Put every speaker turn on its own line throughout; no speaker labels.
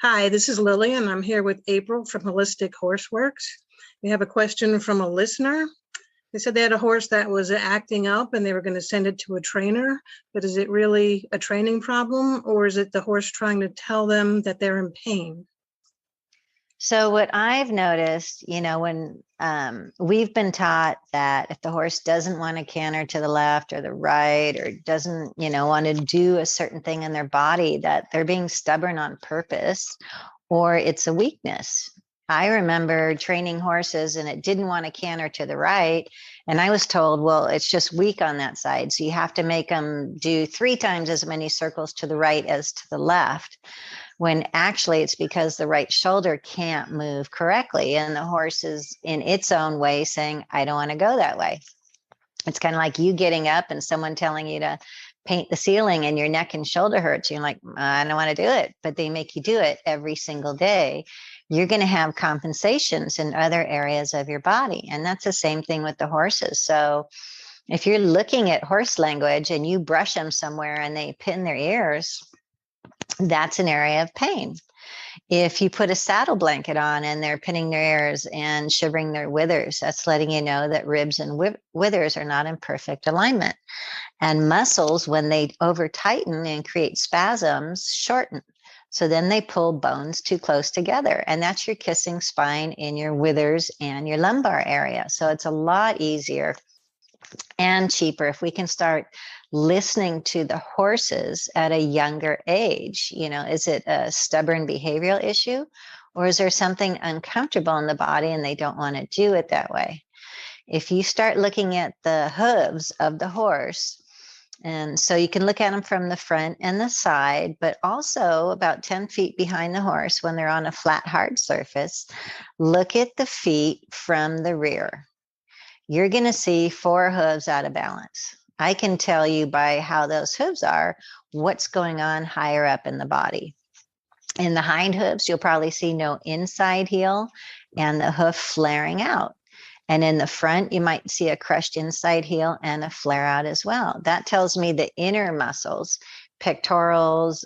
Hi, this is Lily, and I'm here with April from Holistic Horseworks. We have a question from a listener. They said they had a horse that was acting up and they were going to send it to a trainer, but is it really a training problem, or is it the horse trying to tell them that they're in pain?
So what I've noticed, when we've been taught that if the horse doesn't want to canter to the left or the right, or doesn't, want to do a certain thing in their body, that they're being stubborn on purpose, or it's a weakness. I remember training horses and it didn't want to canter to the right. And I was told, well, it's just weak on that side. So you have to make them do 3 times as many circles to the right as to the left, when actually it's because the right shoulder can't move correctly. And the horse is in its own way saying, I don't want to go that way. It's kind of like you getting up and someone telling you to paint the ceiling and your neck and shoulder hurts. You're like, I don't want to do it, but they make you do it every single day. You're going to have compensations in other areas of your body. And that's the same thing with the horses. So if you're looking at horse language and you brush them somewhere and they pin their ears, that's an area of pain. If you put a saddle blanket on and they're pinning their ears and shivering their withers, that's letting you know that ribs and withers are not in perfect alignment. And muscles, when they over tighten and create spasms, shorten. So then they pull bones too close together. And that's your kissing spine in your withers and your lumbar area. So it's a lot easier and cheaper if we can start listening to the horses at a younger age. Is it a stubborn behavioral issue, or is there something uncomfortable in the body and they don't want to do it that way? If you start looking at the hooves of the horse, and so you can look at them from the front and the side, but also about 10 feet behind the horse when they're on a flat, hard surface, look at the feet from the rear. You're going to see 4 hooves out of balance. I can tell you by how those hooves are what's going on higher up in the body. In the hind hooves, you'll probably see no inside heel and the hoof flaring out. And in the front, you might see a crushed inside heel and a flare out as well. That tells me the inner muscles, pectorals,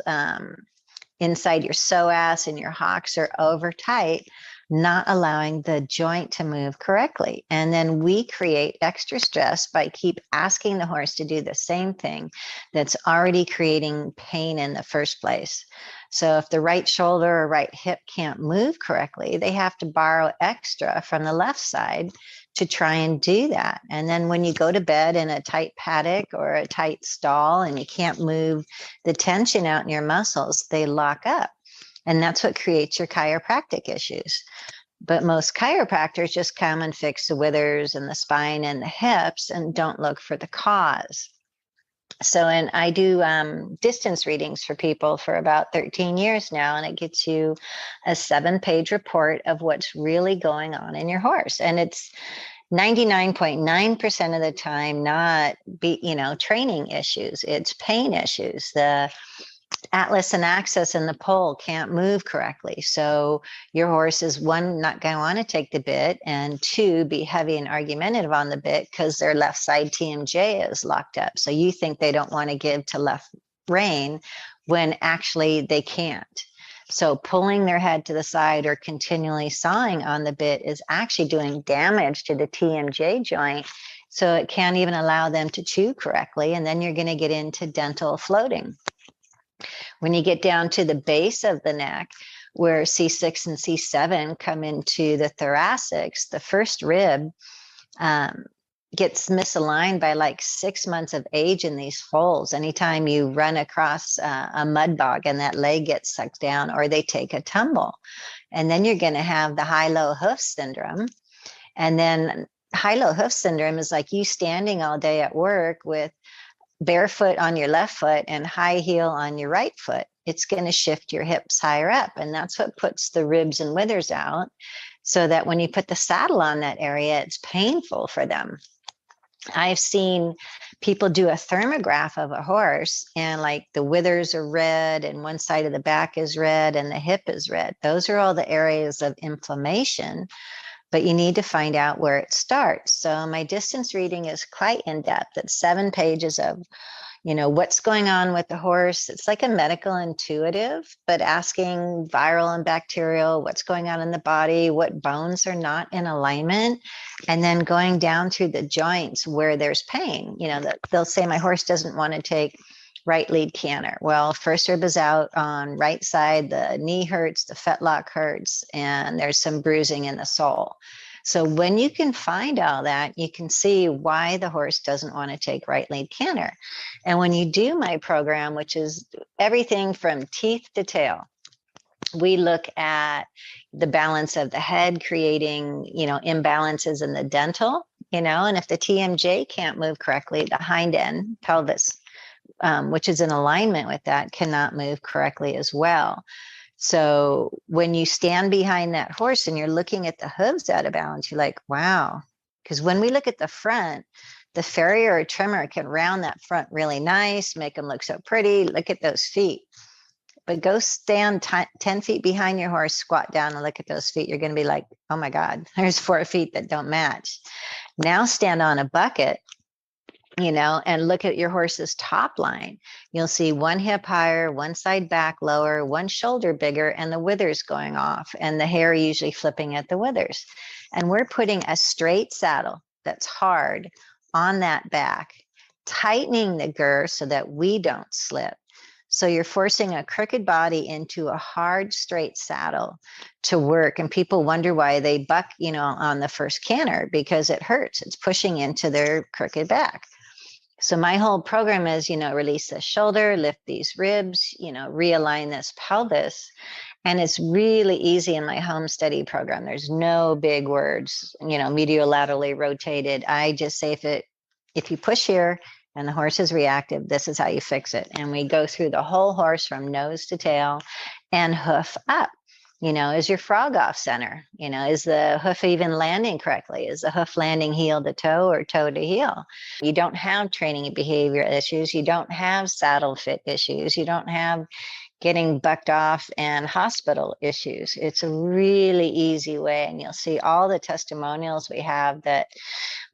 inside your psoas and your hocks are over tight, not allowing the joint to move correctly. And then we create extra stress by keep asking the horse to do the same thing that's already creating pain in the first place. So if the right shoulder or right hip can't move correctly, they have to borrow extra from the left side to try and do that. And then when you go to bed in a tight paddock or a tight stall and you can't move the tension out in your muscles, they lock up. And that's what creates your chiropractic issues. But most chiropractors just come and fix the withers and the spine and the hips and don't look for the cause. So, and I do distance readings for people for about 13 years now, and it gets you a 7-page report of what's really going on in your horse. And it's 99.9% of the time not training issues. It's pain issues. The atlas and axis and the pole can't move correctly. So your horse is, 1, not going to want to take the bit, and 2, be heavy and argumentative on the bit because their left side TMJ is locked up. So you think they don't want to give to left rein when actually they can't. So pulling their head to the side or continually sawing on the bit is actually doing damage to the TMJ joint. So it can't even allow them to chew correctly. And then you're going to get into dental floating. When you get down to the base of the neck, where C6 and C7 come into the thoracics, the first rib gets misaligned by like 6 months of age in these folds. Anytime you run across a mud bog and that leg gets sucked down, or they take a tumble. And then you're going to have the high-low hoof syndrome. And then high-low hoof syndrome is like you standing all day at work with barefoot on your left foot and high heel on your right foot. It's going to shift your hips higher up. And that's what puts the ribs and withers out, so that when you put the saddle on that area, it's painful for them. I've seen people do a thermograph of a horse and like the withers are red and one side of the back is red and the hip is red. Those are all the areas of inflammation. But you need to find out where it starts. So my distance reading is quite in depth. It's 7 pages of, what's going on with the horse. It's like a medical intuitive, but asking viral and bacterial, what's going on in the body, what bones are not in alignment, and then going down through the joints where there's pain. They'll say my horse doesn't want to take right lead canter. Well, first rib is out on right side, the knee hurts, the fetlock hurts, and there's some bruising in the sole. So when you can find all that, you can see why the horse doesn't want to take right lead canter. And when you do my program, which is everything from teeth to tail, we look at the balance of the head, creating, imbalances in the dental, and if the TMJ can't move correctly, the hind end pelvis, which is in alignment with that, cannot move correctly as well. So when you stand behind that horse and you're looking at the hooves out of balance, you're like, wow. Because when we look at the front, the farrier or trimmer can round that front really nice, make them look so pretty. Look at those feet. But go stand 10 feet behind your horse, squat down and look at those feet. You're going to be like, oh my God, there's 4 feet that don't match. Now stand on a bucket, and look at your horse's top line. You'll see one hip higher, one side back lower, one shoulder bigger, and the withers going off, and the hair usually flipping at the withers. And we're putting a straight saddle that's hard on that back, tightening the girth so that we don't slip. So you're forcing a crooked body into a hard, straight saddle to work. And people wonder why they buck, on the first canter, because it hurts. It's pushing into their crooked back. So my whole program is, release the shoulder, lift these ribs, realign this pelvis. And it's really easy in my home study program. There's no big words, mediolaterally rotated. I just say if you push here and the horse is reactive, this is how you fix it. And we go through the whole horse from nose to tail and hoof up. Is your frog off center? Is the hoof even landing correctly? Is the hoof landing heel to toe or toe to heel? You don't have training and behavior issues. You don't have saddle fit issues. You don't have getting bucked off and hospital issues. It's a really easy way. And you'll see all the testimonials we have that,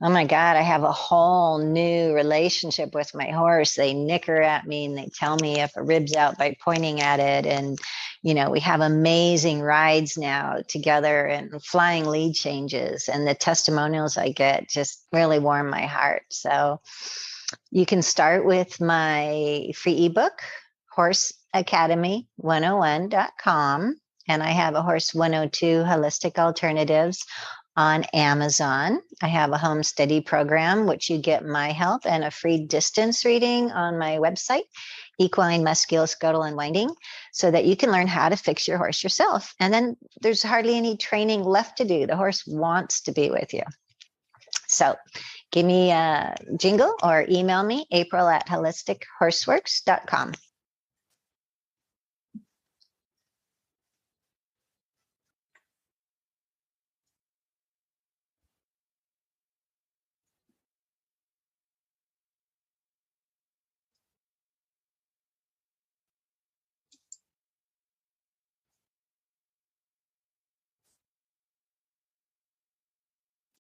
oh my God, I have a whole new relationship with my horse. They nicker at me and they tell me if a rib's out by pointing at it. And, we have amazing rides now together and flying lead changes. And the testimonials I get just really warm my heart. So you can start with my free ebook, horseacademy101.com. And I have a Horse 102 Holistic Alternatives on Amazon. I have a home study program, which you get my help and a free distance reading on my website, Equine Musculoskeletal Unwinding, so that you can learn how to fix your horse yourself. And then there's hardly any training left to do. The horse wants to be with you. So give me a jingle or email me, April@holistichorseworks.com.